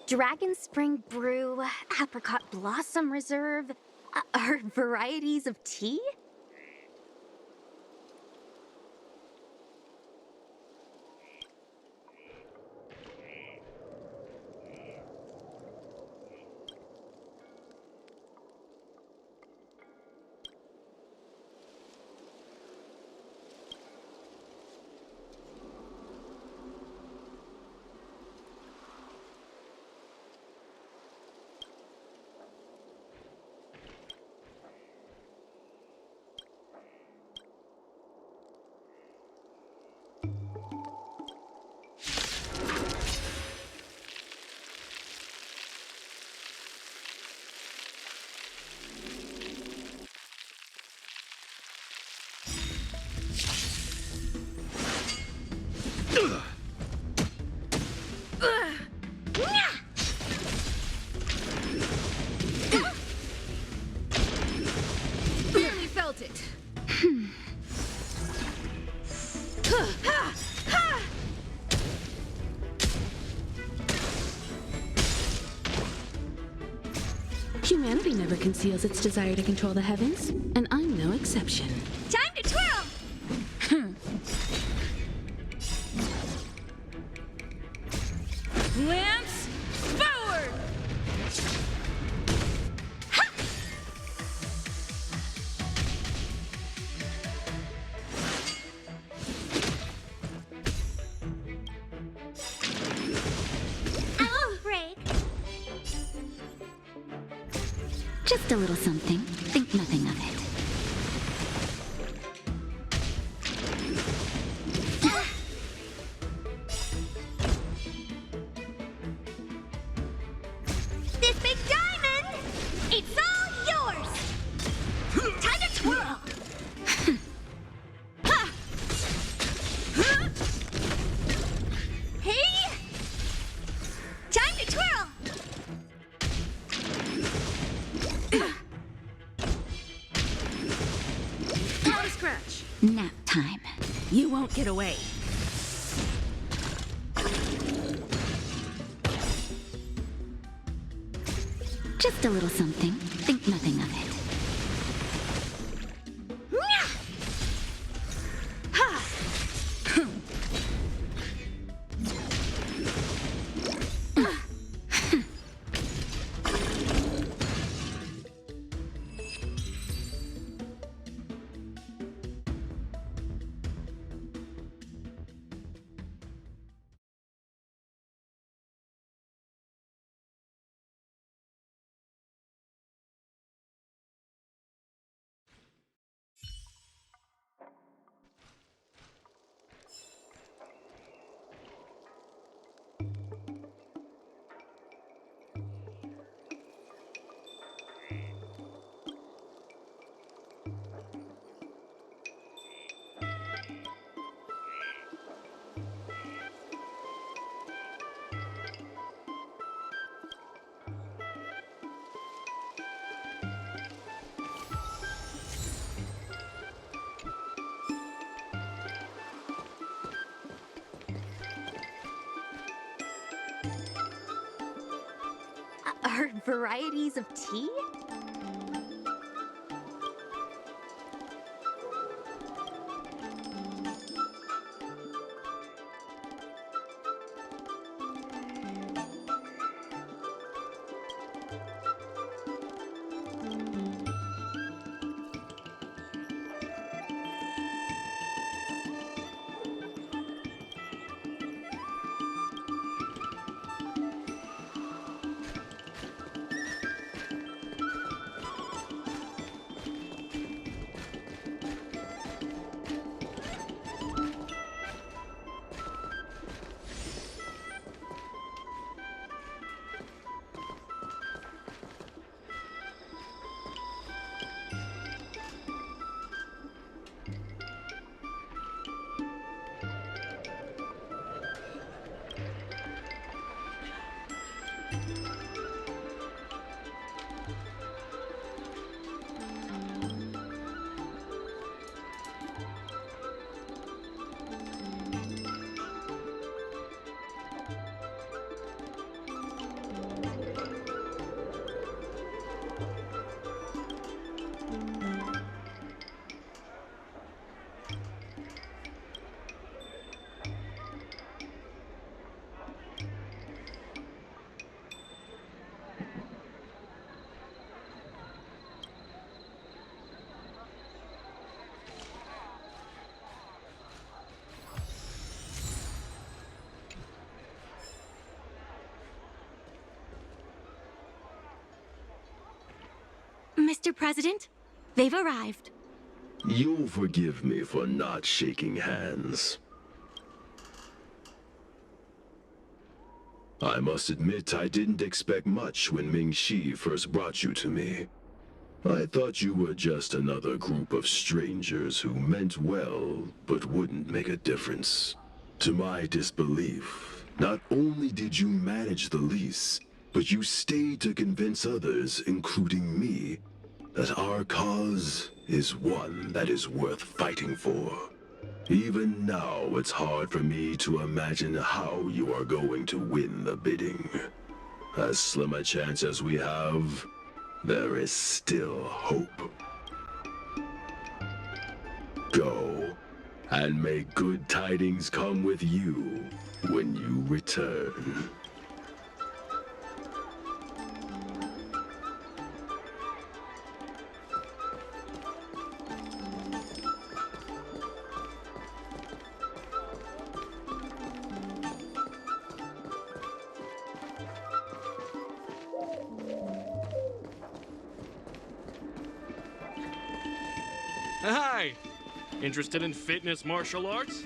Dragon Spring Brew, Apricot Blossom Reserve, are varieties of tea? Barely felt it. Humanity never conceals its desire to control the heavens, and I'm no exception. Time to twirl! Lance, forward! Oh, break! Just a little something. Think nothing of it. This big diamond! It's all yours! Time to twirl! Hey! Time to twirl! Not a scratch. Nap time. You won't get away. Just a little something. Think nothing of it. Are varieties of tea? Mr. President. They've arrived. You'll forgive me for not shaking hands. I must admit I didn't expect much when Ming-Shi first brought you to me. I thought you were just another group of strangers who meant well, but wouldn't make a difference. To my disbelief, not only did you manage the lease, but you stayed to convince others, including me, that our cause is one that is worth fighting for. Even now, it's hard for me to imagine how you are going to win the bidding. As slim a chance as we have, there is still hope. Go, and may good tidings come with you when you return. Hi! Interested in fitness martial arts?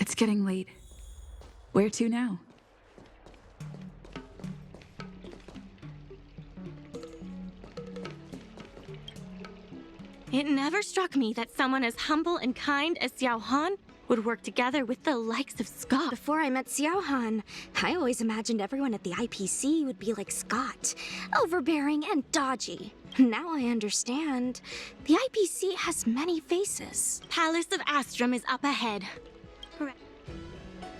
It's getting late. Where to now? It never struck me that someone as humble and kind as Xiao Han would work together with the likes of Scott. Before I met Xiao Han, I always imagined everyone at the IPC would be like Scott, overbearing and dodgy. Now I understand. The IPC has many faces. Palace of Astrum is up ahead.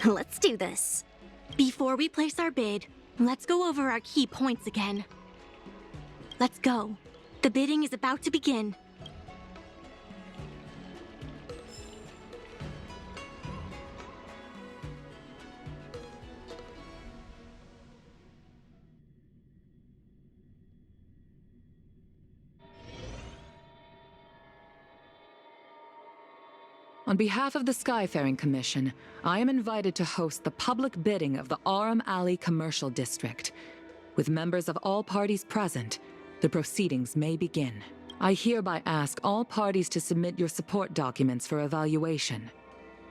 Let's do this. Before we place our bid, let's go over our key points again. Let's go. The bidding is about to begin. On behalf of the Skyfaring Commission, I am invited to host the public bidding of the Aram Alley Commercial District. With members of all parties present, the proceedings may begin. I hereby ask all parties to submit your support documents for evaluation.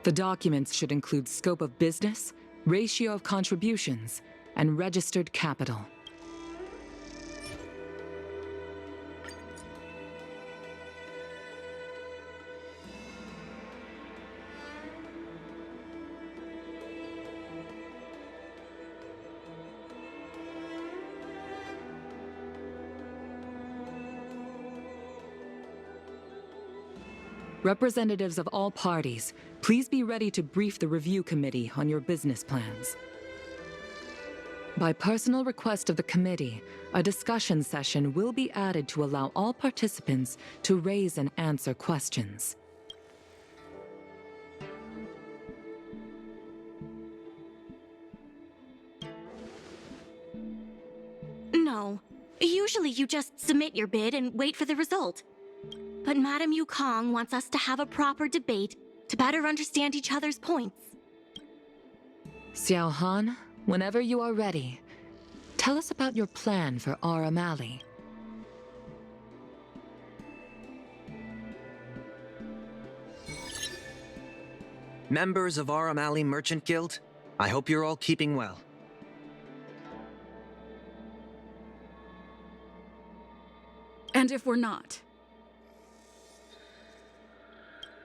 The documents should include scope of business, ratio of contributions, and registered capital. Representatives of all parties, please be ready to brief the review committee on your business plans. By personal request of the committee, a discussion session will be added to allow all participants to raise and answer questions. No. Usually you just submit your bid and wait for the result. But Madame Yukong wants us to have a proper debate to better understand each other's points. Xiao Han, whenever you are ready, tell us about your plan for Aram Alley. Members of Aram Alley Merchant Guild, I hope you're all keeping well. And if we're not?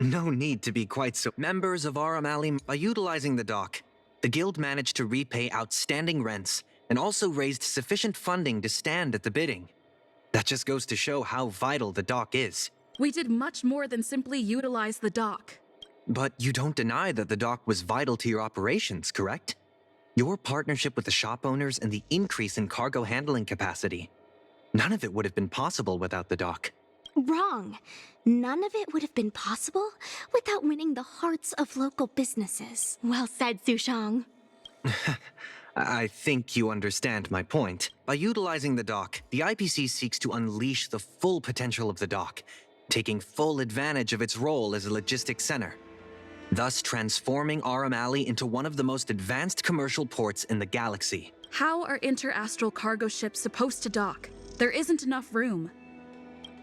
No need to be quite so. Members of Aram Alley, by utilizing the dock, the guild managed to repay outstanding rents and also raised sufficient funding to stand at the bidding. That just goes to show how vital the dock is. We did much more than simply utilize the dock. But you don't deny that the dock was vital to your operations, correct? Your partnership with the shop owners and the increase in cargo handling capacity. None of it would have been possible without the dock. Wrong. None of it would have been possible without winning the hearts of local businesses. Well said, Sushang. I think you understand my point. By utilizing the dock, the IPC seeks to unleash the full potential of the dock, taking full advantage of its role as a logistics center, thus transforming Aram Alley into one of the most advanced commercial ports in the galaxy. How are interastral cargo ships supposed to dock? There isn't enough room.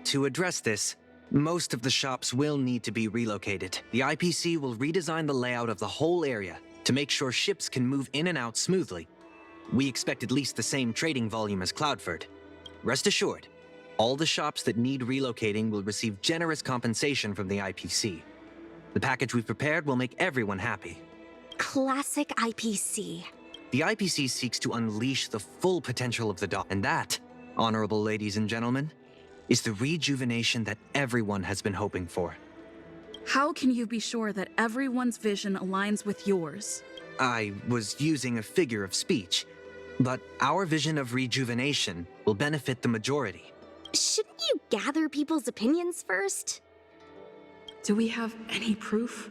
To address this, most of the shops will need to be relocated. The IPC will redesign the layout of the whole area to make sure ships can move in and out smoothly. We expect at least the same trading volume as Cloudford. Rest assured, all the shops that need relocating will receive generous compensation from the IPC. The package we've prepared will make everyone happy. Classic IPC. The IPC seeks to unleash the full potential of the dock, and that, honorable ladies and gentlemen, is the rejuvenation that everyone has been hoping for. How can you be sure that everyone's vision aligns with yours? I was using a figure of speech, but our vision of rejuvenation will benefit the majority. Shouldn't you gather people's opinions first? Do we have any proof?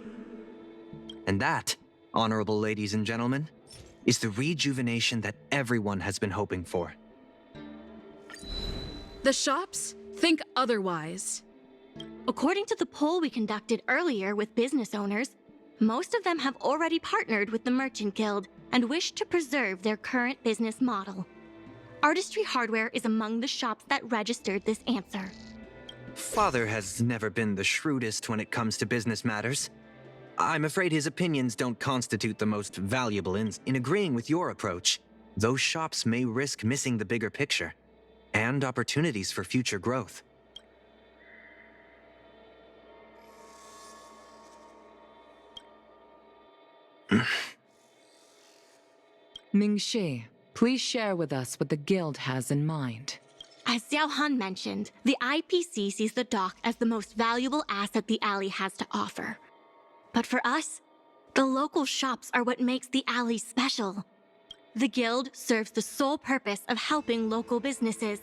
And that, honorable ladies and gentlemen, is the rejuvenation that everyone has been hoping for. The shops think otherwise. According to the poll we conducted earlier with business owners, most of them have already partnered with the Merchant Guild and wish to preserve their current business model. Artistry Hardware is among the shops that registered this answer. Father has never been the shrewdest when it comes to business matters. I'm afraid his opinions don't constitute the most valuable in agreeing with your approach. Those shops may risk missing the bigger picture and opportunities for future growth. Ming-Shi, please share with us what the Guild has in mind. As Xiao Han mentioned, the IPC sees the dock as the most valuable asset the alley has to offer. But for us, the local shops are what makes the alley special. The Guild serves the sole purpose of helping local businesses.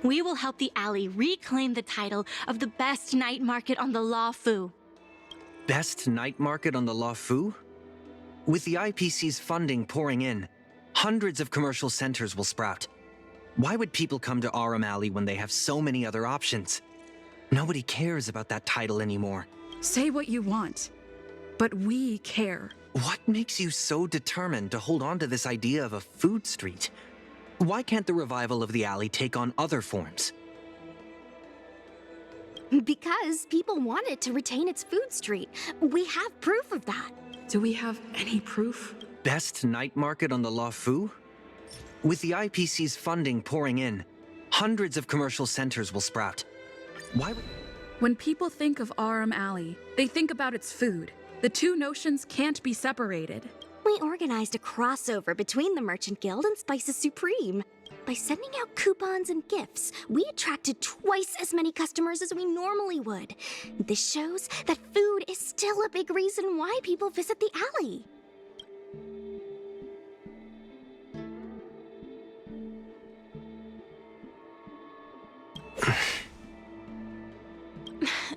We will help the alley reclaim the title of the best night market on the La Fu. Best night market on the La Fu? With the IPC's funding pouring in, hundreds of commercial centers will sprout. Why would people come to Aram Alley when they have so many other options? Nobody cares about that title anymore. Say what you want, but we care. What makes you so determined to hold on to this idea of a food street? Why can't the revival of the alley take on other forms? Because people want it to retain its food street. We have proof of that. Do we have any proof? Best night market on the La Fu? With the IPC's funding pouring in, hundreds of commercial centers will sprout. Why would... When people think of Aram Alley, they think about its food. The two notions can't be separated. We organized a crossover between the Merchant Guild and Spices Supreme. By sending out coupons and gifts, we attracted twice as many customers as we normally would. This shows that food is still a big reason why people visit the alley.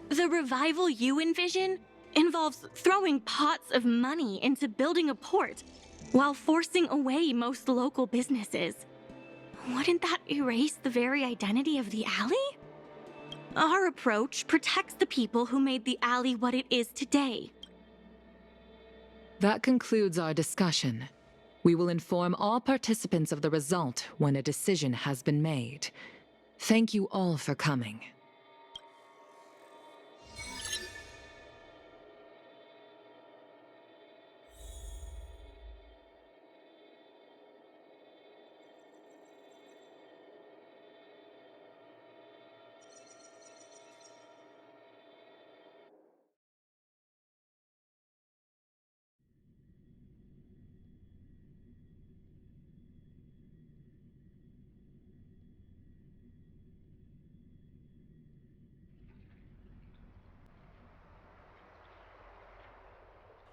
The revival you envision involves throwing pots of money into building a port while forcing away most local businesses. Wouldn't that erase the very identity of the alley? Our approach protects the people who made the alley what it is today. That concludes our discussion. We will inform all participants of the result when a decision has been made. Thank you all for coming.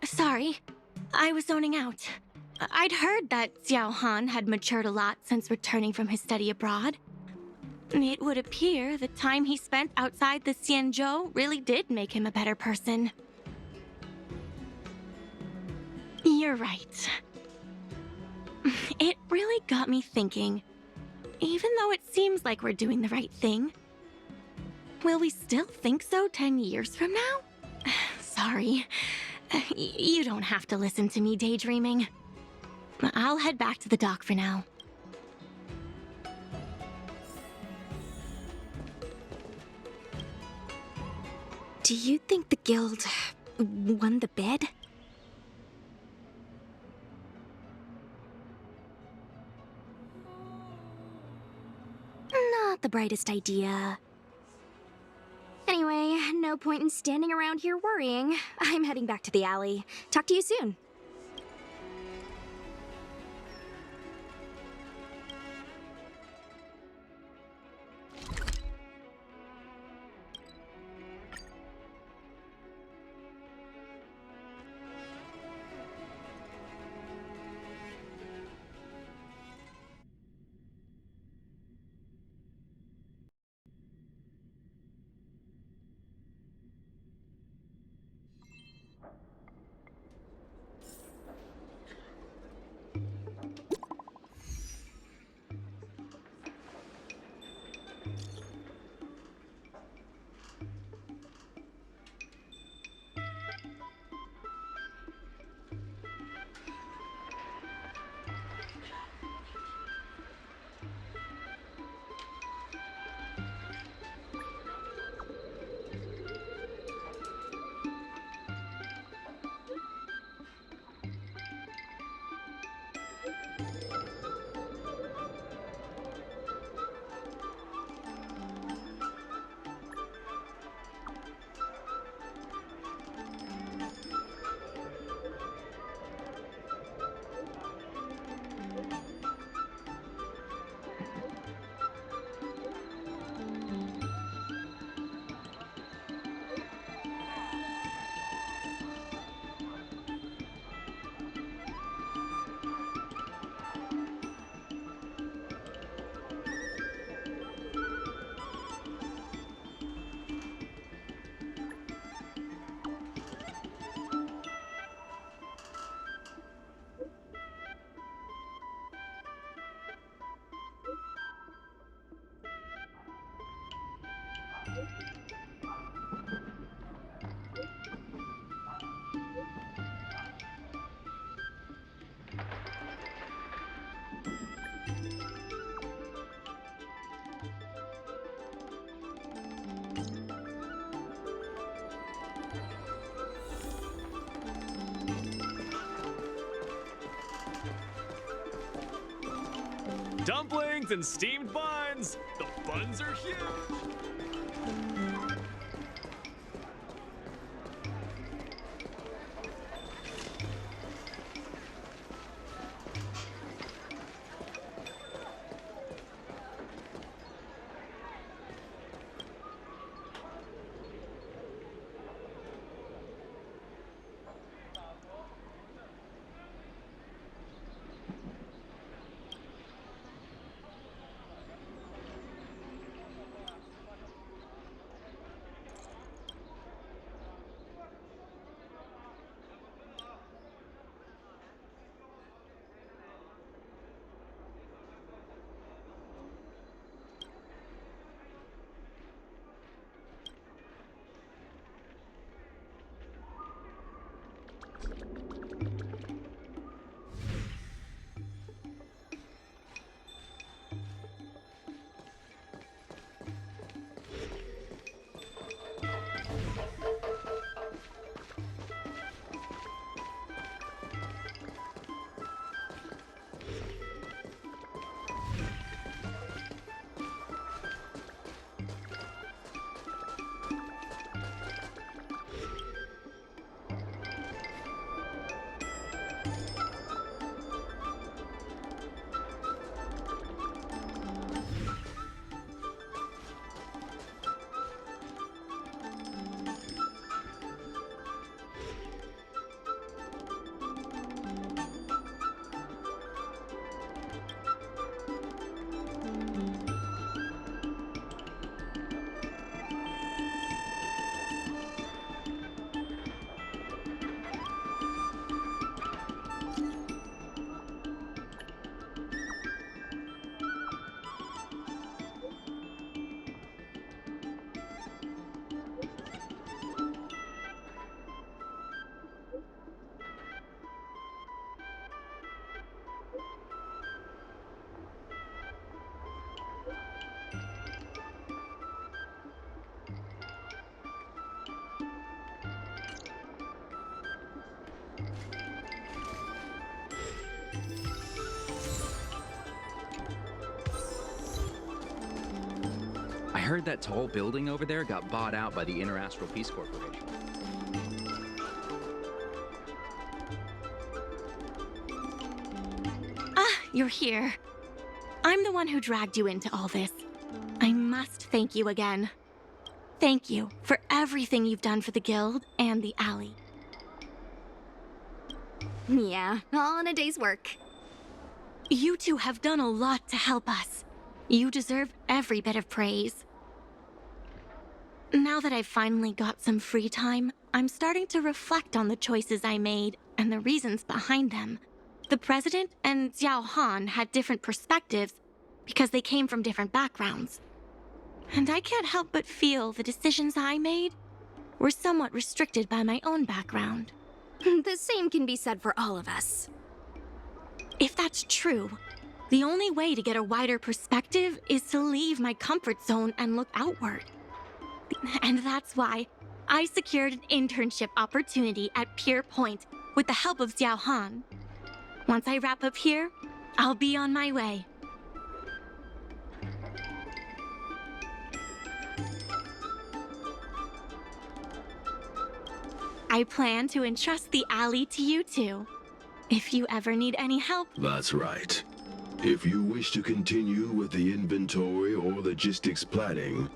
Sorry, I was zoning out. I'd heard that Xiao Han had matured a lot since returning from his study abroad. It would appear the time he spent outside the Xianzhou really did make him a better person. You're right. It really got me thinking. Even though it seems like we're doing the right thing, will we still think so 10 years from now? Sorry. You don't have to listen to me daydreaming. I'll head back to the dock for now. Do you think the guild won the bid? Not the brightest idea. Anyway, no point in standing around here worrying. I'm heading back to the alley. Talk to you soon. Dumplings and steamed buns! The buns are huge! heard that tall building over there got bought out by the Interastral Peace Corporation. Ah, you're here. I'm the one who dragged you into all this. I must thank you again. Thank you for everything you've done for the Guild and the Alley. Yeah, all in a day's work. You two have done a lot to help us. You deserve every bit of praise. Now that I've finally got some free time, I'm starting to reflect on the choices I made and the reasons behind them. The President and Xiao Han had different perspectives because they came from different backgrounds. And I can't help but feel the decisions I made were somewhat restricted by my own background. The same can be said for all of us. If that's true, the only way to get a wider perspective is to leave my comfort zone and look outward. And that's why I secured an internship opportunity at Pier Point with the help of Xiao Han. Once I wrap up here, I'll be on my way. I plan to entrust the alley to you two. If you ever need any help. That's right. If you wish to continue with the inventory or logistics planning,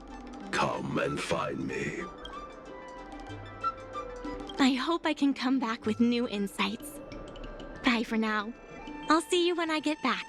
come and find me. I hope I can come back with new insights. Bye for now. I'll see you when I get back.